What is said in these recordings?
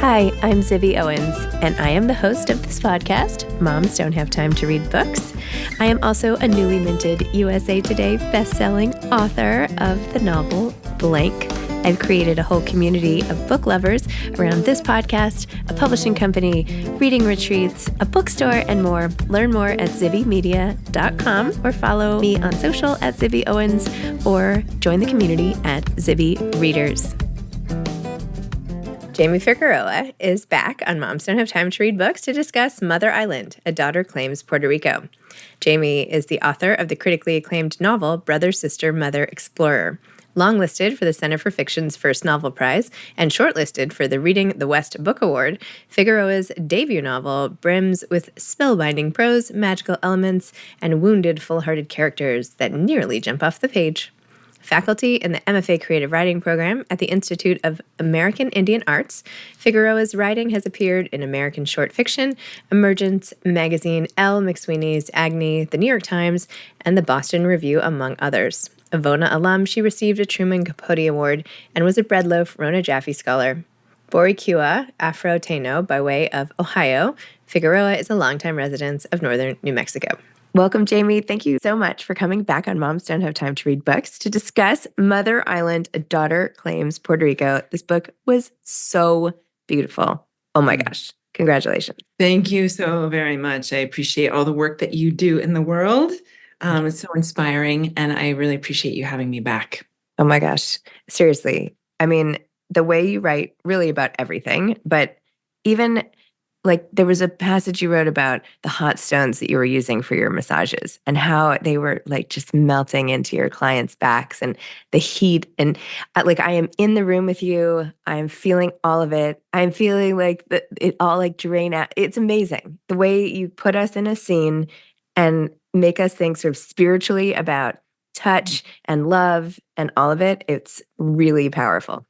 Hi, I'm Zibby Owens, and I am the host of this podcast, Moms Don't Have Time to Read Books. I am also a newly minted USA Today best-selling author of the novel Blank. I've created a whole community of book lovers around this podcast, a publishing company, reading retreats, a bookstore, and more. Learn more at zibbymedia.com or follow me on social at Zibby Owens or join the community at Zibby Readers. Jamie Figueroa is back on Moms Don't Have Time to Read Books to discuss Mother Island, A Daughter Claims Puerto Rico. Jamie is the author of the critically acclaimed novel Brother, Sister, Mother, Explorer. Longlisted for the Center for Fiction's First Novel Prize and shortlisted for the Reading the West Book Award, Figueroa's debut novel brims with spellbinding prose, magical elements, and wounded, full-hearted characters that nearly jump off the page. Faculty in the MFA Creative Writing Program at the Institute of American Indian Arts, Figueroa's writing has appeared in American Short Fiction, Emergence Magazine, Elle McSweeney's Agni, The New York Times, and the Boston Review, among others. A Vona alum, she received a Truman Capote Award and was a Breadloaf Rona Jaffe Scholar. Boricua Afro-Taino by way of Ohio, Figueroa is a longtime resident of northern New Mexico. Welcome, Jamie. Thank you so much for coming back on Moms Don't Have Time to Read Books to discuss Mother Island, A Daughter Claims Puerto Rico. This book was so beautiful. Oh my gosh. Congratulations. Thank you so very much. I appreciate all the work that you do in the world. It's so inspiring, and I really appreciate you having me back. Oh my gosh. Seriously. I mean, the way you write really about everything, but even like there was a passage you wrote about the hot stones that you were using for your massages and how they were like just melting into your clients' backs and the heat. And like I am in the room with you. I'm feeling all of it. I'm feeling like it all like drain out. It's amazing the way you put us in a scene and make us think sort of spiritually about touch and love and all of it. It's really powerful.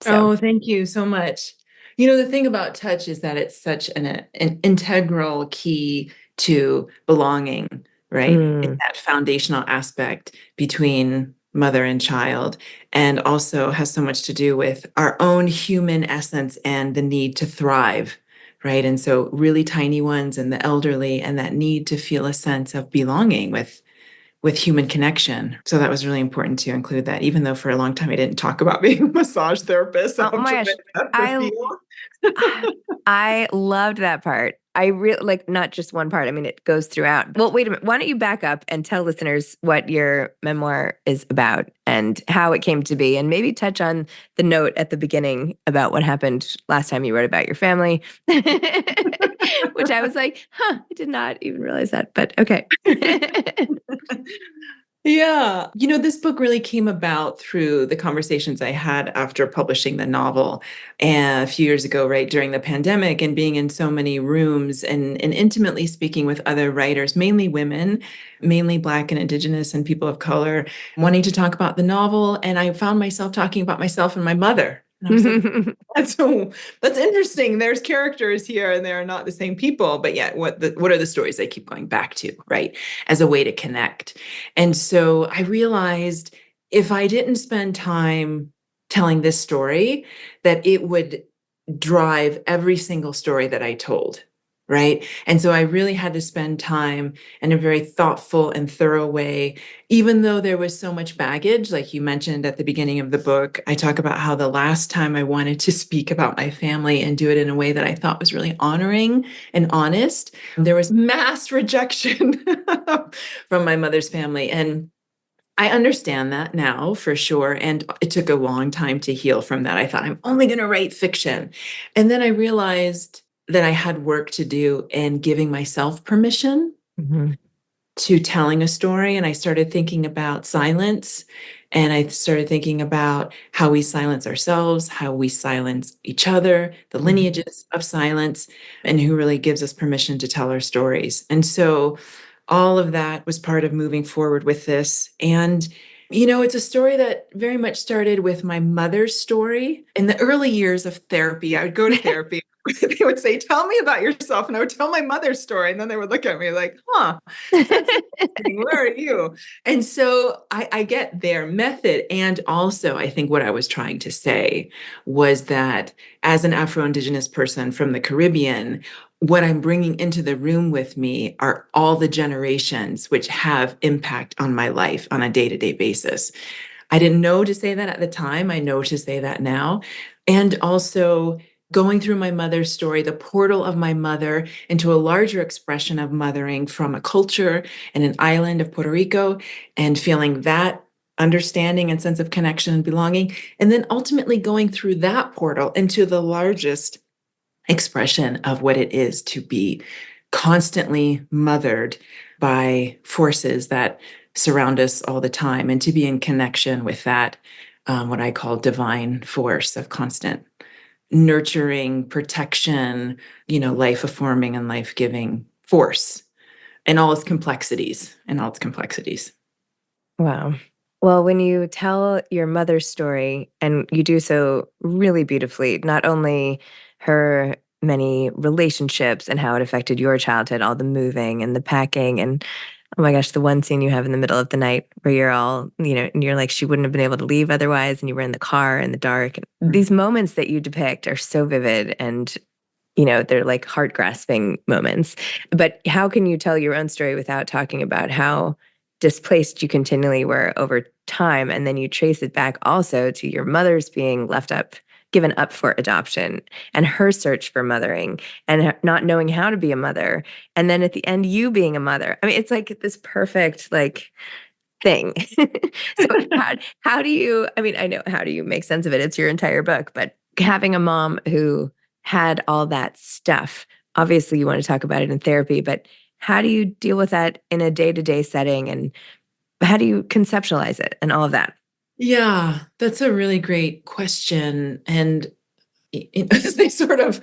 Oh, thank you so much. You know, the thing about touch is that it's such an integral key to belonging, right? It's that foundational aspect between mother and child, and also has so much to do with our own human essence and the need to thrive, right? And so really tiny ones and the elderly and that need to feel a sense of belonging with human connection. So that was really important to include that, even though for a long time I didn't talk about being a massage therapist. Oh my gosh. I loved that part. I really like not just one part. I mean, it goes throughout. Well, wait a minute. Why don't you back up and tell listeners what your memoir is about and how it came to be, and maybe touch on the note at the beginning about what happened last time you wrote about your family, which I was like, I did not even realize that, but okay. Yeah. You know, this book really came about through the conversations I had after publishing the novel a few years ago, right, during the pandemic, and being in so many rooms and intimately speaking with other writers, mainly women, mainly Black and Indigenous and people of color, wanting to talk about the novel. And I found myself talking about myself and my mother. And I was like, that's interesting. There's characters here and they're not the same people, but yet what are the stories I keep going back to, right? As a way to connect. And so I realized if I didn't spend time telling this story, that it would drive every single story that I told. Right. And so I really had to spend time in a very thoughtful and thorough way, even though there was so much baggage. Like you mentioned at the beginning of the book, I talk about how the last time I wanted to speak about my family and do it in a way that I thought was really honoring and honest, there was mass rejection from my mother's family. And I understand that now for sure. And it took a long time to heal from that. I thought, I'm only going to write fiction. And then I realized that I had work to do in giving myself permission to telling a story. And I started thinking about silence. And I started thinking about how we silence ourselves, how we silence each other, the lineages of silence, and who really gives us permission to tell our stories. And so all of that was part of moving forward with this. And you know, it's a story that very much started with my mother's story. In the early years of therapy, I would go to therapy they would say, "Tell me about yourself." And I would tell my mother's story. And then they would look at me like, huh, that's interesting. Where are you? And so I get their method. And also, I think what I was trying to say was that as an Afro-Indigenous person from the Caribbean, what I'm bringing into the room with me are all the generations which have impact on my life on a day-to-day basis. I didn't know to say that at the time. I know to say that now. And also going through my mother's story, the portal of my mother into a larger expression of mothering from a culture and an island of Puerto Rico, and feeling that understanding and sense of connection and belonging. And then ultimately going through that portal into the largest expression of what it is to be constantly mothered by forces that surround us all the time, and to be in connection with that, what I call divine force of constant nurturing, protection, life affirming and life giving force, and all its complexities and all its complexities. Wow. Well, when you tell your mother's story, and you do so really beautifully, not only her many relationships and how it affected your childhood, all the moving and the packing, and oh my gosh, the one scene you have in the middle of the night where you're all, and you're like, she wouldn't have been able to leave otherwise, and you were in the car in the dark. And these moments that you depict are so vivid, and they're like heart grasping moments. But how can you tell your own story without talking about how displaced you continually were over time? And then you trace it back also to your mother's being given up for adoption, and her search for mothering, and not knowing how to be a mother. And then at the end, you being a mother. I mean, it's like this perfect, like, thing. So how do you, I mean, I know, how do you make sense of it? It's your entire book, but having a mom who had all that stuff, obviously you want to talk about it in therapy, but how do you deal with that in a day-to-day setting, and how do you conceptualize it and all of that? Yeah, that's a really great question. And they sort of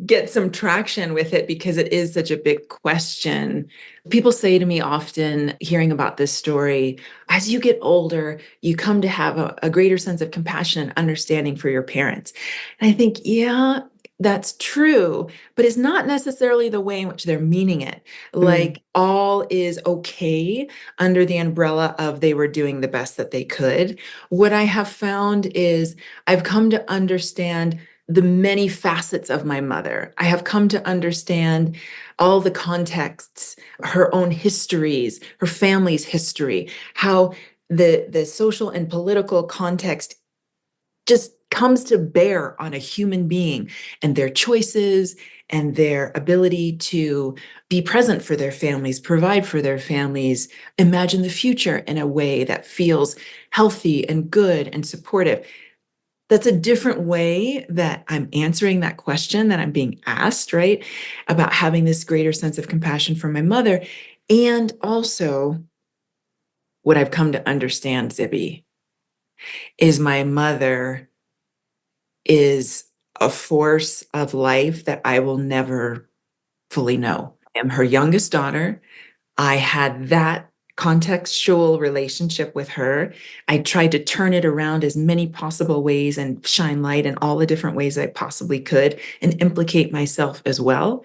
get some traction with it because it is such a big question. People say to me often, hearing about this story, as you get older, you come to have a greater sense of compassion and understanding for your parents. And I think, yeah, that's true, but it's not necessarily the way in which they're meaning it. Mm. Like all is okay under the umbrella of they were doing the best that they could. What I have found is I've come to understand the many facets of my mother. I have come to understand all the contexts, her own histories, her family's history, how the social and political context just comes to bear on a human being and their choices and their ability to be present for their families, provide for their families, imagine the future in a way that feels healthy and good and supportive. That's a different way that I'm answering that question that I'm being asked, right? About having this greater sense of compassion for my mother. And also, what I've come to understand, Zibby, is my mother is a force of life that I will never fully know. I am her youngest daughter. I had that contextual relationship with her. I tried to turn it around as many possible ways and shine light in all the different ways I possibly could and implicate myself as well.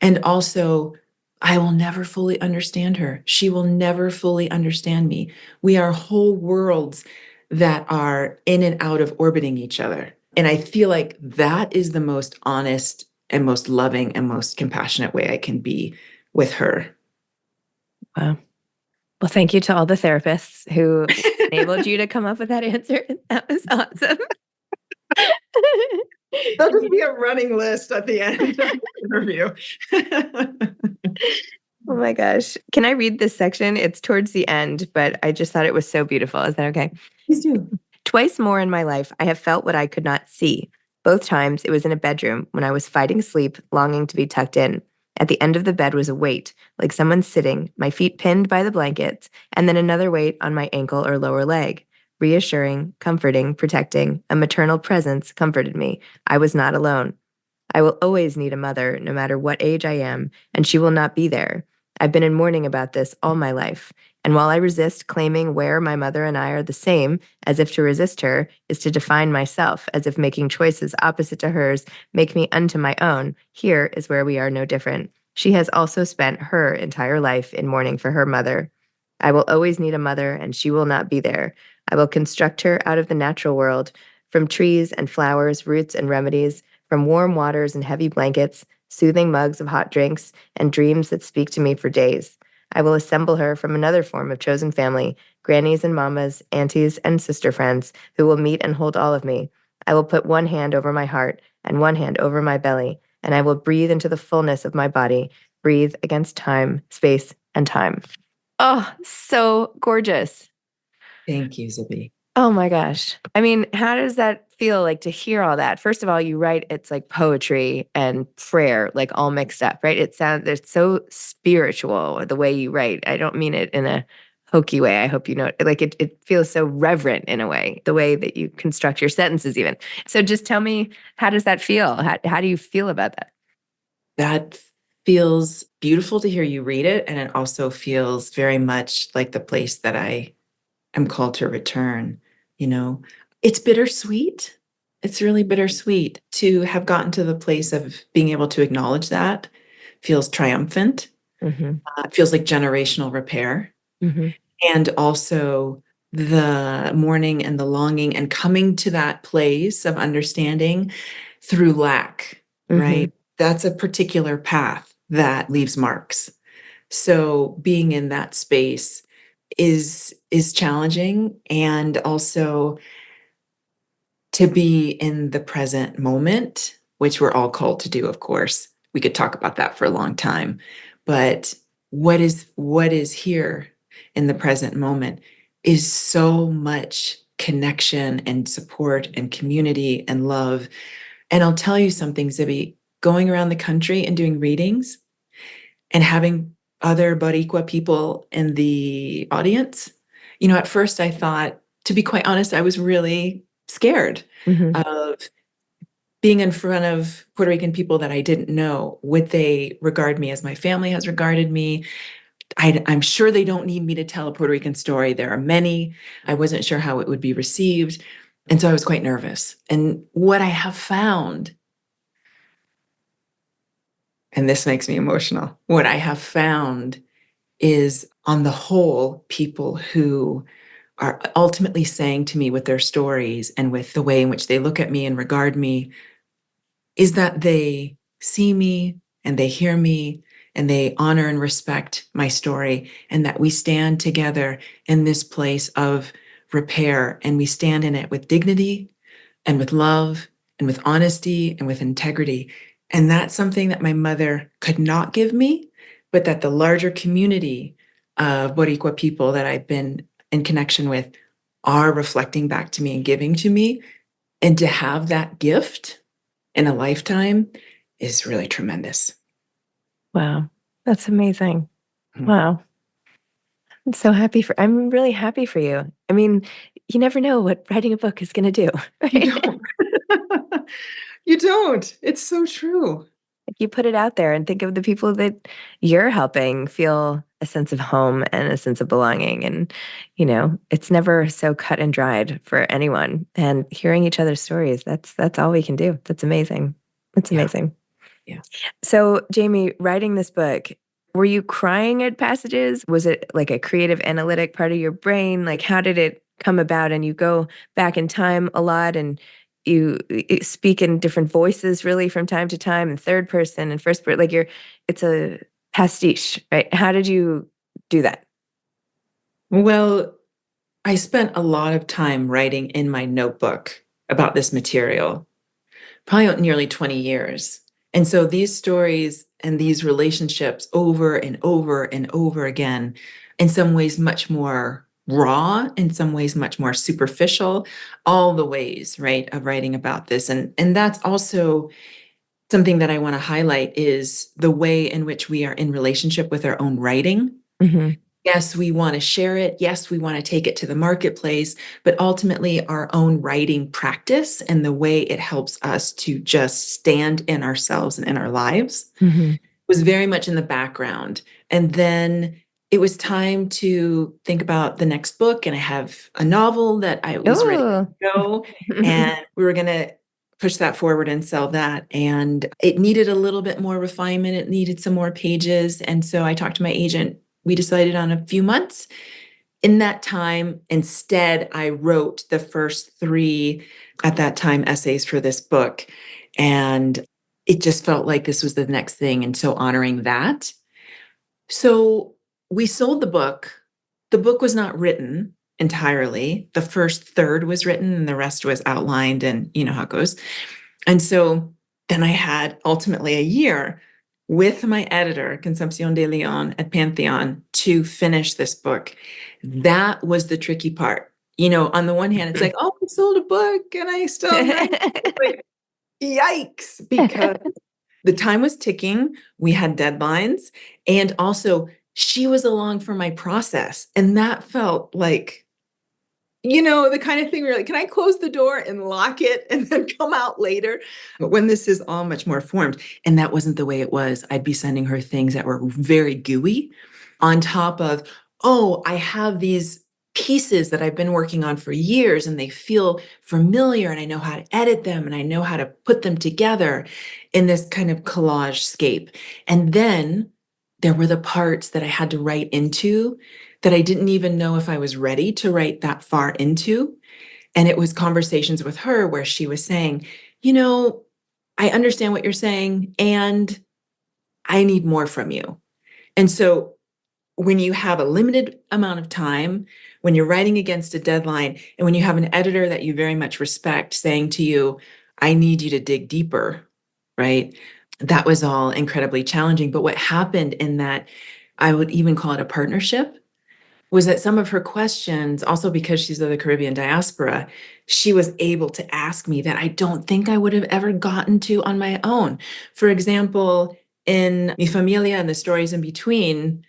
And also, I will never fully understand her. She will never fully understand me. We are whole worlds that are in and out of orbiting each other. And I feel like that is the most honest and most loving and most compassionate way I can be with her. Wow. Well, thank you to all the therapists who enabled you to come up with that answer. That was awesome. There'll just be a running list at the end of the interview. Oh my gosh. Can I read this section? It's towards the end, but I just thought it was so beautiful. Is that okay? Please do. Twice more in my life, I have felt what I could not see. Both times it was in a bedroom when I was fighting sleep, longing to be tucked in. At the end of the bed was a weight, like someone sitting, my feet pinned by the blankets, and then another weight on my ankle or lower leg. Reassuring, comforting, protecting, a maternal presence comforted me. I was not alone. I will always need a mother, no matter what age I am, and she will not be there. I've been in mourning about this all my life, And while I resist claiming where my mother and I are the same, as if to resist her is to define myself, as if making choices opposite to hers make me unto my own, here is where we are no different. She has also spent her entire life in mourning for her mother. I will always need a mother, and she will not be there. I will construct her out of the natural world, from trees and flowers, roots and remedies, from warm waters and heavy blankets, soothing mugs of hot drinks, and dreams that speak to me for days. I will assemble her from another form of chosen family, grannies and mamas, aunties and sister friends, who will meet and hold all of me. I will put one hand over my heart and one hand over my belly, and I will breathe into the fullness of my body, breathe against time, space, and time. Oh, so gorgeous. Thank you, Zibby. Oh my gosh. I mean, how does that feel like to hear all that? First of all, you write it's like poetry and prayer, like all mixed up, right? It's so spiritual the way you write. I don't mean it in a hokey way. I hope you know like it feels so reverent in a way, the way that you construct your sentences even. So just tell me, how does that feel? How do you feel about that? That feels beautiful to hear you read it. And it also feels very much like the place that I am called to return. You know, it's bittersweet. It's really bittersweet to have gotten to the place of being able to acknowledge that. Feels triumphant. Mm-hmm. It feels like generational repair. Mm-hmm. And also the mourning and the longing and coming to that place of understanding through lack, Mm-hmm. right? That's a particular path that leaves marks. So being in that space is challenging, and also to be in the present moment, which we're all called to do, of course. We could talk about that for a long time. But what is here in the present moment is so much connection and support and community and love. And I'll tell you something, Zibby, going around the country and doing readings and having other Boricua people in the audience, at first I thought, to be quite honest, I was really scared Mm-hmm. of being in front of Puerto Rican people that I didn't know. Would they regard me as my family has regarded me? I'm sure they don't need me to tell a Puerto Rican story. There are many. I wasn't sure how it would be received. And so I was quite nervous. And what I have found, and this makes me emotional, what I have found is, on the whole, people who are ultimately saying to me with their stories and with the way in which they look at me and regard me, is that they see me and they hear me and they honor and respect my story, and that we stand together in this place of repair, and we stand in it with dignity and with love and with honesty and with integrity. And that's something that my mother could not give me, but that the larger community of Boricua people that I've been in connection with are reflecting back to me and giving to me. And to have that gift in a lifetime is really tremendous. Wow. That's amazing. Mhm. Wow. I'm really happy for you. I mean, you never know what writing a book is going to do, You right? don't. You don't. It's so true. If you put it out there and think of the people that you're helping feel a sense of home and a sense of belonging. And, it's never so cut and dried for anyone. And hearing each other's stories, that's all we can do. That's amazing. That's Yeah. amazing. Yeah. So, Jamie, writing this book, were you crying at passages? Was it like a creative analytic part of your brain? Like, how did it come about? And you go back in time a lot, and you speak in different voices really from time to time, and third person and first person. It's a pastiche, right? How did you do that? Well, I spent a lot of time writing in my notebook about this material, probably nearly 20 years. And so these stories and these relationships over and over and over again, in some ways much more raw, in some ways much more superficial, all the ways, right, of writing about this. And that's also something that I want to highlight, is the way in which we are in relationship with our own writing. Mm-hmm. Yes, we want to share it. Yes, we want to take it to the marketplace, but ultimately our own writing practice and the way it helps us to just stand in ourselves and in our lives Mm-hmm. was very much in the background. And then it was time to think about the next book. And I have a novel that I was ready Oh. to go. And we were going to push that forward and sell that. And it needed a little bit more refinement. It needed some more pages. And so I talked to my agent. We decided on a few months. In that time, instead, I wrote the first three, at that time, essays for this book. And it just felt like this was the next thing. And so honoring that. So we sold the book. The book was not written entirely. The first third was written and the rest was outlined, and you know how it goes. And so then I had ultimately a year with my editor, Concepcion de Leon at Pantheon, to finish this book. That was the tricky part. You know, on the one hand, it's like, oh, I sold a book and I still am writing. Like, yikes, because the time was ticking. We had deadlines. And also, she was along for my process. And that felt like, you know, the kind of thing where you're like, can I close the door and lock it and then come out later? But when this is all much more formed, and that wasn't the way it was, I'd be sending her things that were very gooey on top of, oh, I have these pieces that I've been working on for years and they feel familiar and I know how to edit them and I know how to put them together in this kind of collage scape. And then there were the parts that I had to write into that I didn't even know if I was ready to write that far into. And it was conversations with her where she was saying, you know, I understand what you're saying and I need more from you. And so when you have a limited amount of time, when you're writing against a deadline, and when you have an editor that you very much respect saying to you, I need you to dig deeper, right? That was all incredibly challenging. But what happened in that, I would even call it a partnership, was that some of her questions, also because she's of the Caribbean diaspora, she was able to ask me that I don't think I would have ever gotten to on my own. For example, in Mi Familia and the stories in between,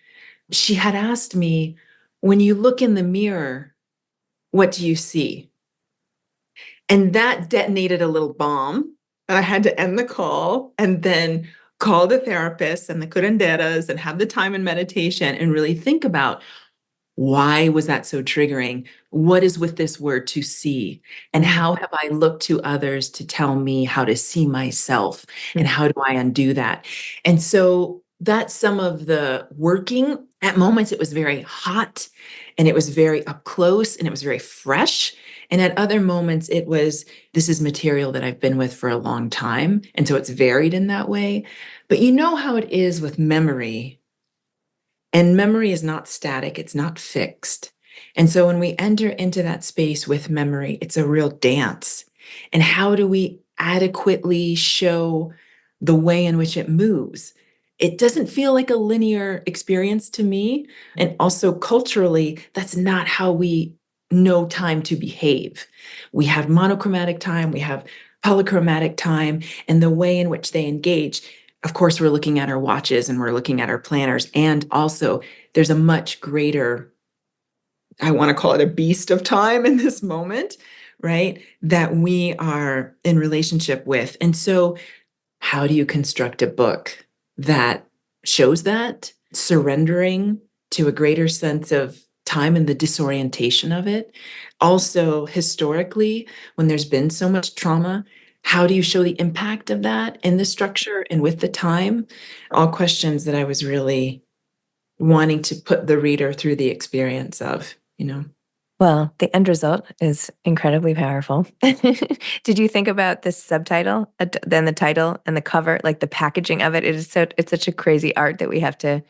she had asked me, when you look in the mirror, what do you see? And that detonated a little bomb. I had to end the call and then call the therapist and the curanderas and have the time and meditation and really think about, why was that so triggering? What is with this word to see? And how have I looked to others to tell me how to see myself? And how do I undo that? And so that's some of the working. At moments, it was very hot and it was very up close and it was very fresh. And at other moments, it was, this is material that I've been with for a long time. And so it's varied in that way. But you know how it is with memory, and memory is not static, it's not fixed. And so when we enter into that space with memory, it's a real dance. And how do we adequately show the way in which it moves? It doesn't feel like a linear experience to me. And also culturally, that's not how we know time to behave. We have monochromatic time, we have polychromatic time, and the way in which they engage. Of course, we're looking at our watches and we're looking at our planners. And also, there's a much greater, I want to call it a beast of time in this moment, right? That we are in relationship with. And so, how do you construct a book that shows that, surrendering to a greater sense of time and the disorientation of it? Also, historically, when there's been so much trauma, how do you show the impact of that in the structure and with the time? All questions that I was really wanting to put the reader through the experience of, you know. Well, the end result is incredibly powerful. Did you think about this subtitle, then the title and the cover, like the packaging of it? It's such a crazy art that we have to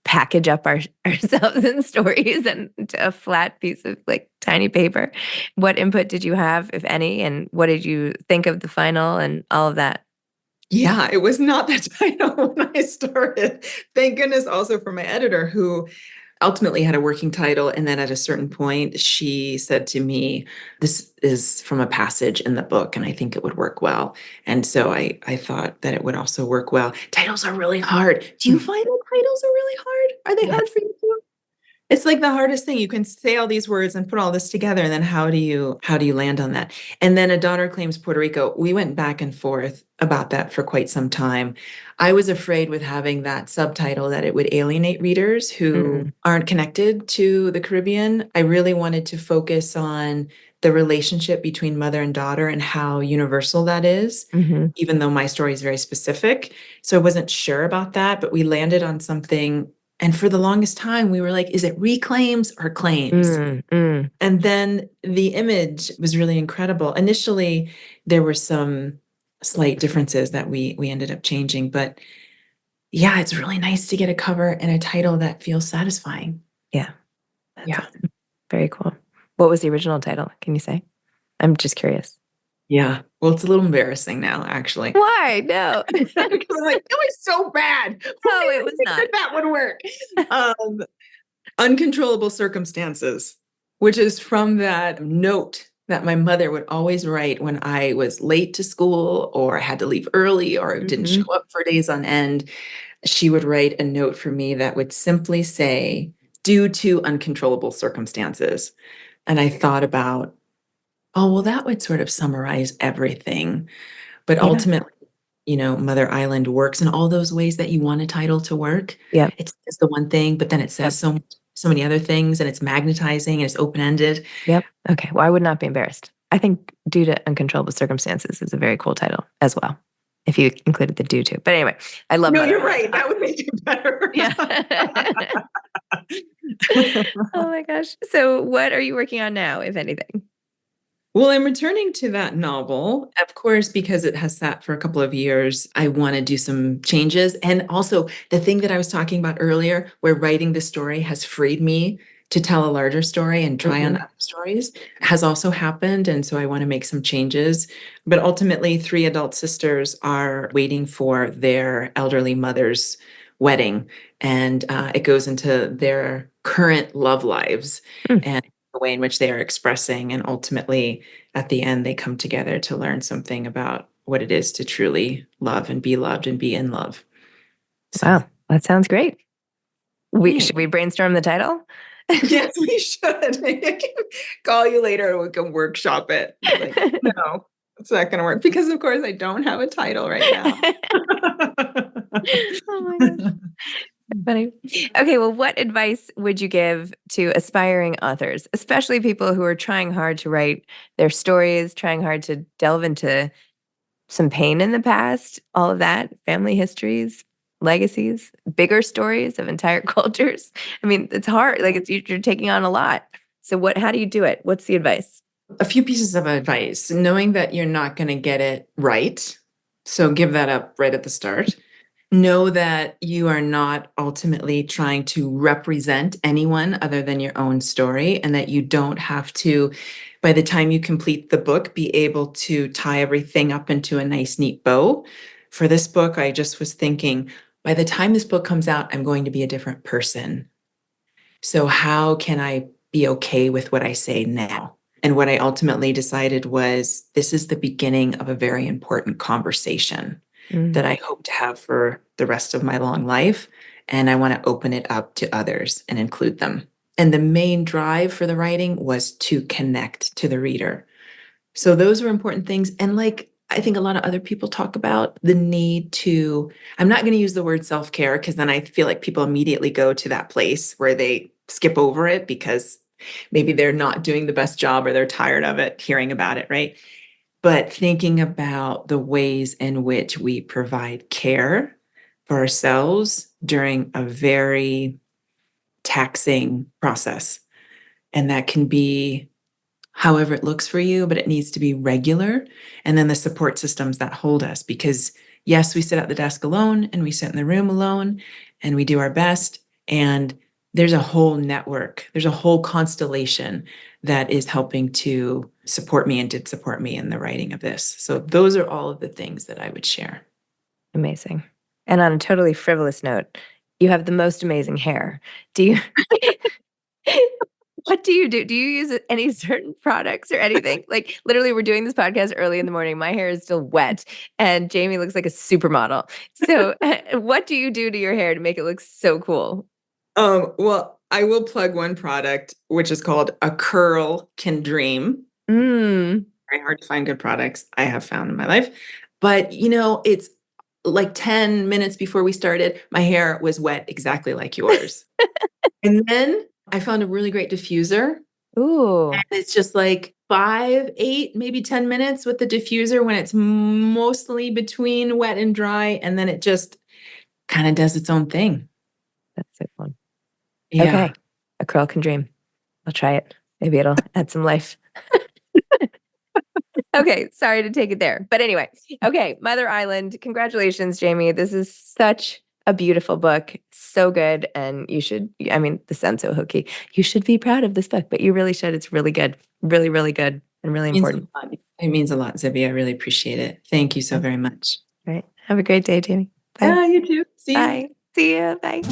package up ourselves in stories and to a flat piece of like tiny paper. What input did you have, if any, and what did you think of the final and all of that? Yeah, it was not that title when I started. Thank goodness also for my editor who ultimately had a working title. And then at a certain point, she said to me, this is from a passage in the book, and I think it would work well. And so I thought that it would also work well. Titles are really hard. Do you find that titles are really hard? Are they Yeah. hard for you too? It's like the hardest thing. You can say all these words and put all this together, and then how do you land on that? And then A Daughter Claims Puerto Rico, we went back and forth about that for quite some time. I was afraid with having that subtitle that it would alienate readers who Mm, aren't connected to the Caribbean. I really wanted to focus on the relationship between mother and daughter and how universal that is, mhm, even though my story is very specific. So I wasn't sure about that, but we landed on something, and for the longest time, we were like, is it reclaims or claims? mm. And then the image was really incredible. Initially, there were some slight differences that we ended up changing, but yeah, it's really nice to get a cover and a title that feels satisfying. Yeah, that's Yeah. awesome. Very cool. What was the original title? Can you say? I'm just curious. Yeah. Well, it's a little embarrassing now, actually. Why? No. Because I'm like, that was so bad. Who No, it even was think not. that that would work? Um, Uncontrollable Circumstances, which is from that note that my mother would always write when I was late to school or I had to leave early or didn't show Mhm. up for days on end. She would write a note for me that would simply say, due to uncontrollable circumstances. And I thought about, oh, well, that would sort of summarize everything. But Yeah. ultimately, Mother Island works in all those ways that you want a title to work. Yep. It's the one thing, but then it Yep. says so many other things, and it's magnetizing and it's open-ended. Yep. Okay. Well, I would not be embarrassed. I think Due to Uncontrollable Circumstances is a very cool title as well, if you included the due to. But anyway, I love No, Mother you're Island. right. That would make it better. Yeah. Oh my gosh. So what are you working on now, if anything? Well, I'm returning to that novel. Of course, because it has sat for a couple of years, I want to do some changes. And also, the thing that I was talking about earlier, where writing the story has freed me to tell a larger story and try on Mhm. other stories, has also happened. And so I want to make some changes. But ultimately, three adult sisters are waiting for their elderly mother's wedding. And it goes into their current love lives Mm. and the way in which they are expressing. And ultimately, at the end, they come together to learn something about what it is to truly love and be in love. So, Wow. That sounds great. Should thanks. we brainstorm the title? Yes, we should. I can call you later and we can workshop it. Be like, no, it's not going to work because, of course, I don't have a title right now. Oh my gosh. Funny. Okay, well, what advice would you give to aspiring authors, especially people who are trying hard to write their stories, trying hard to delve into some pain in the past, all of that, family histories, legacies, bigger stories of entire cultures? I mean, it's hard. Like you're taking on a lot. So how do you do it? What's the advice? A few pieces of advice, knowing that you're not going to get it right. So give that up right at the start. Know that you are not ultimately trying to represent anyone other than your own story, and that you don't have to, by the time you complete the book, be able to tie everything up into a nice, neat bow. For this book, I just was thinking, by the time this book comes out, I'm going to be a different person. So, how can I be okay with what I say now? And what I ultimately decided was this is the beginning of a very important conversation Mm, that I hope to have for the rest of my long life. And I want to open it up to others and include them. And the main drive for the writing was to connect to the reader. So those were important things. And like I think a lot of other people talk about the need to, I'm not going to use the word self care because then I feel like people immediately go to that place where they skip over it because maybe they're not doing the best job or they're tired of it, hearing about it, right? But thinking about the ways in which we provide care for ourselves during a very taxing process. And that can be however it looks for you, but it needs to be regular. And then the support systems that hold us, because yes, we sit at the desk alone and we sit in the room alone and we do our best. And there's a whole network, there's a whole constellation that is helping to support me and did support me in the writing of this. So those are all of the things that I would share. amazing. And on a totally frivolous note, you have the most amazing hair. Do you What do you do? Do you use any certain products or anything? Like, literally, we're doing this podcast early in the morning. My hair is still wet, and Jamie looks like a supermodel. So, what do you do to your hair to make it look so cool? Well, I will plug one product, which is called A Curl Can Dream. Mm. Very hard to find good products I have found in my life. But, it's like 10 minutes before we started, my hair was wet exactly like yours. And then I found a really great diffuser. Ooh, And it's just like 5, 8, maybe 10 minutes with the diffuser when it's mostly between wet and dry. And then it just kind of does its own thing. that's so fun. Yeah. Okay. A curl can dream. I'll try it. Maybe it'll add some life. Okay, sorry to take it there. But anyway, okay, Mother Island. Congratulations, Jamie. This is such a beautiful book. So good. And you should, I mean, this sounds so hokey. You should be proud of this book, but you really should. It's really good. Really, really good and really important. It means a lot, Zibby. I really appreciate it. Thank you so very much. All right. Have a great day, Jamie. Bye. Yeah, you too. See you. Bye. See you. Bye.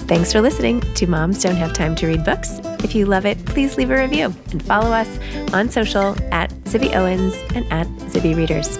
Thanks for listening to Moms Don't Have Time to Read Books. If you love it, please leave a review and follow us on social at Zibby Owens and at Zibby Readers.